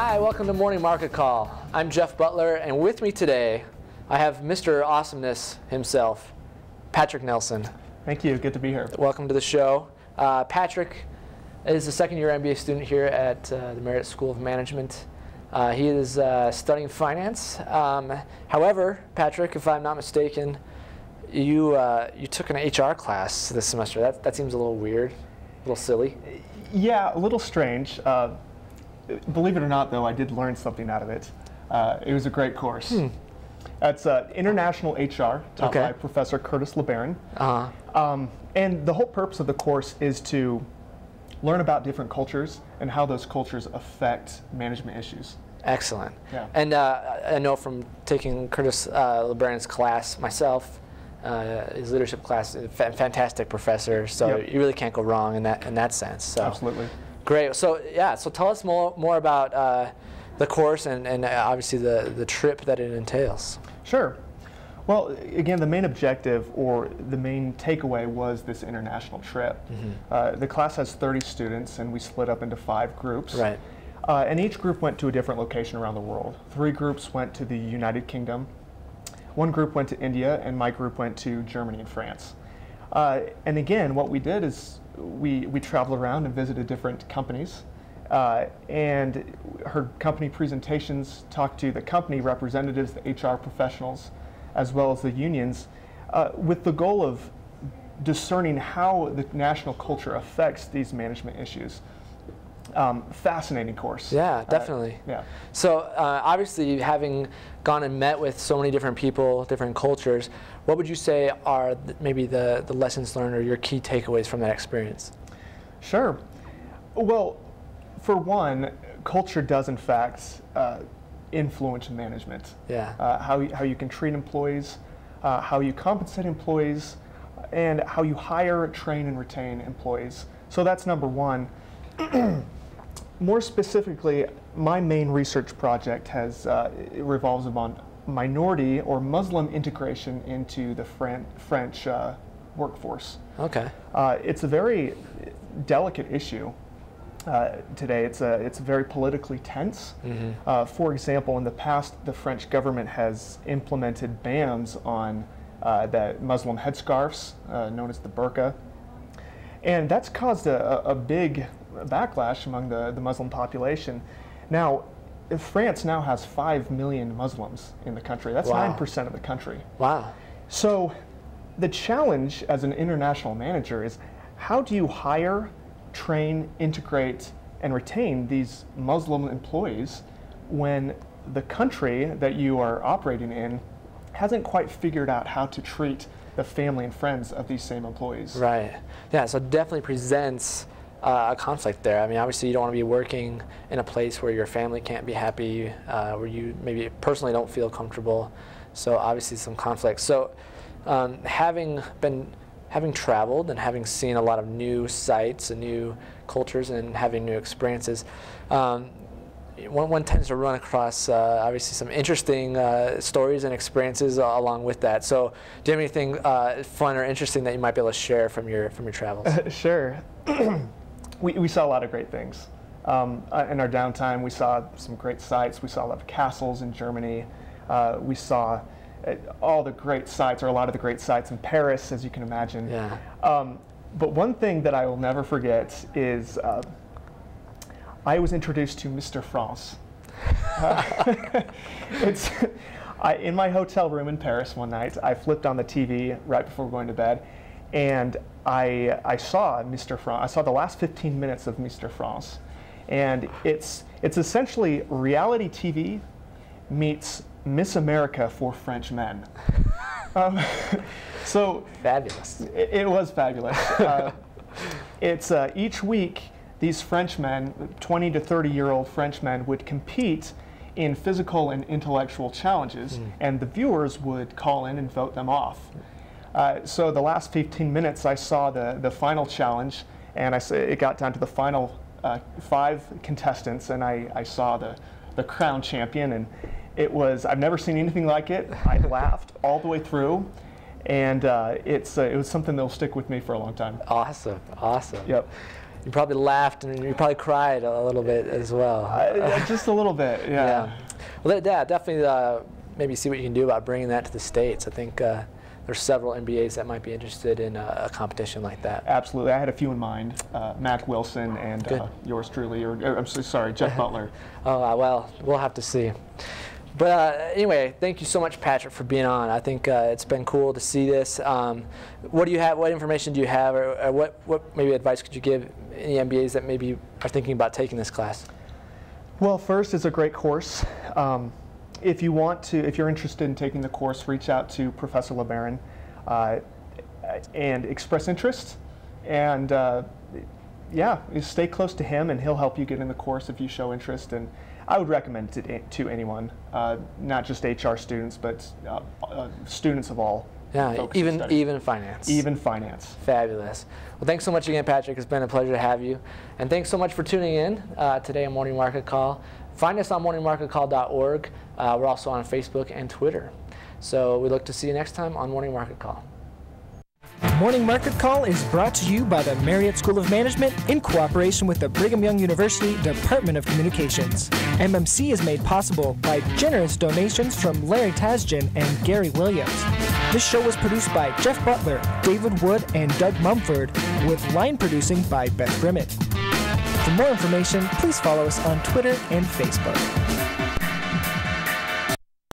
Hi, welcome to Morning Market Call. I'm Jeff Butler, and with me today, I have Mr. Awesomeness himself, Patrick Nelson. Thank you. Good to be here. Welcome to the show. Patrick is a second-year MBA student here at the Merit School of Management. He is studying finance. However, Patrick, if I'm not mistaken, you took an HR class this semester. That seems a little weird, a little silly. Yeah, a little strange. Believe it or not, though, I did learn something out of it. It was a great course. It's International HR, taught by Professor Curtis LeBaron. And the whole purpose of the course is to learn about different cultures and how those cultures affect management issues. Excellent. Yeah. And I know from taking Curtis LeBaron's class myself, his leadership class, fantastic professor. So you really can't go wrong in that sense. So. Absolutely. Great. So yeah. So tell us more about the course and obviously the trip that it entails. Sure. Well, again, the main objective or the main takeaway was this international trip. The class has 30 students, and we split up into 5 groups. Right. And each group went to a different location around the world. 3 groups went to the United Kingdom. 1 group went to India, and my group went to Germany and France. And again, what we did is we traveled around and visited different companies and heard company presentations, talked to the company representatives, the HR professionals, as well as the unions, with the goal of discerning how the national culture affects these management issues. Fascinating course. Yeah, definitely. Yeah. So obviously, having gone and met with so many different people, different cultures, what would you say are maybe the lessons learned or your key takeaways from that experience? Sure. Well, for one, culture does in fact influence management. Yeah. How you can treat employees, how you compensate employees, and how you hire, train, and retain employees. So that's number one. More specifically, my main research project it revolves around minority or Muslim integration into the French workforce. Okay. It's a very delicate issue today. It's very politically tense. For example, in the past, the French government has implemented bans on the Muslim headscarves, known as the burqa. And that's caused a big backlash among the Muslim population. Now, France now has 5 million Muslims in the country. That's 9% of the country. Wow. So the challenge as an international manager is how do you hire, train, integrate, and retain these Muslim employees when the country that you are operating in hasn't quite figured out how to treat the family and friends of these same employees. Right. Yeah, so it definitely presents a conflict there. I mean, obviously you don't want to be working in a place where your family can't be happy, where you maybe personally don't feel comfortable. So obviously some conflict. So having traveled and having seen a lot of new sites and new cultures and having new experiences, one tends to run across obviously some interesting stories and experiences along with that. So do you have anything fun or interesting that you might be able to share from your travels? Sure. We saw a lot of great things. In our downtime, we saw some great sites. We saw a lot of castles in Germany. We saw all the great sites, or a lot of the great sites in Paris, as you can imagine. Yeah. But one thing that I will never forget is I was introduced to Mr. France. In my hotel room in Paris one night, I flipped on the TV right before going to bed, and I saw Mr. France. I saw the last 15 minutes of Mr. France, and it's essentially reality TV meets Miss America for French men. So fabulous. It was fabulous. It's each week these Frenchmen, 20 to 30-year-old Frenchmen, would compete in physical and intellectual challenges, and the viewers would call in and vote them off. So the last 15 minutes, I saw the final challenge, and it got down to the final 5 contestants, and I saw the crown champion, and I've never seen anything like it. I laughed all the way through, and it was something that'll stick with me for a long time. Awesome, awesome. Yep. You probably laughed and you probably cried a little bit as well. Just a little bit, yeah. Well, yeah, definitely maybe see what you can do about bringing that to the States. I think there's several MBAs that might be interested in a competition like that. Absolutely. I had a few in mind, Mac Wilson and yours truly, or I'm sorry, Jeff Butler. Oh, well, we'll have to see. But anyway, thank you so much, Patrick, for being on. I think it's been cool to see this. What do you have? What information do you have, or what maybe advice could you give any MBAs that maybe are thinking about taking this class? Well, first, it's a great course. If you're interested in taking the course, reach out to Professor LeBaron and express interest. And yeah, stay close to him, and he'll help you get in the course if you show interest. And I would recommend it to anyone, not just HR students, but students of all. Yeah, even finance. Even finance. Fabulous. Well, thanks so much again, Patrick. It's been a pleasure to have you. And thanks so much for tuning in today on Morning Market Call. Find us on morningmarketcall.org. We're also on Facebook and Twitter. So we look to see you next time on Morning Market Call. Morning Market Call is brought to you by the Marriott School of Management in cooperation with the Brigham Young University Department of Communications. MMC is made possible by generous donations from Larry Tasjan and Gary Williams. This show was produced by Jeff Butler, David Wood, and Doug Mumford, with line producing by Beth Grimmett. For more information, please follow us on Twitter and Facebook.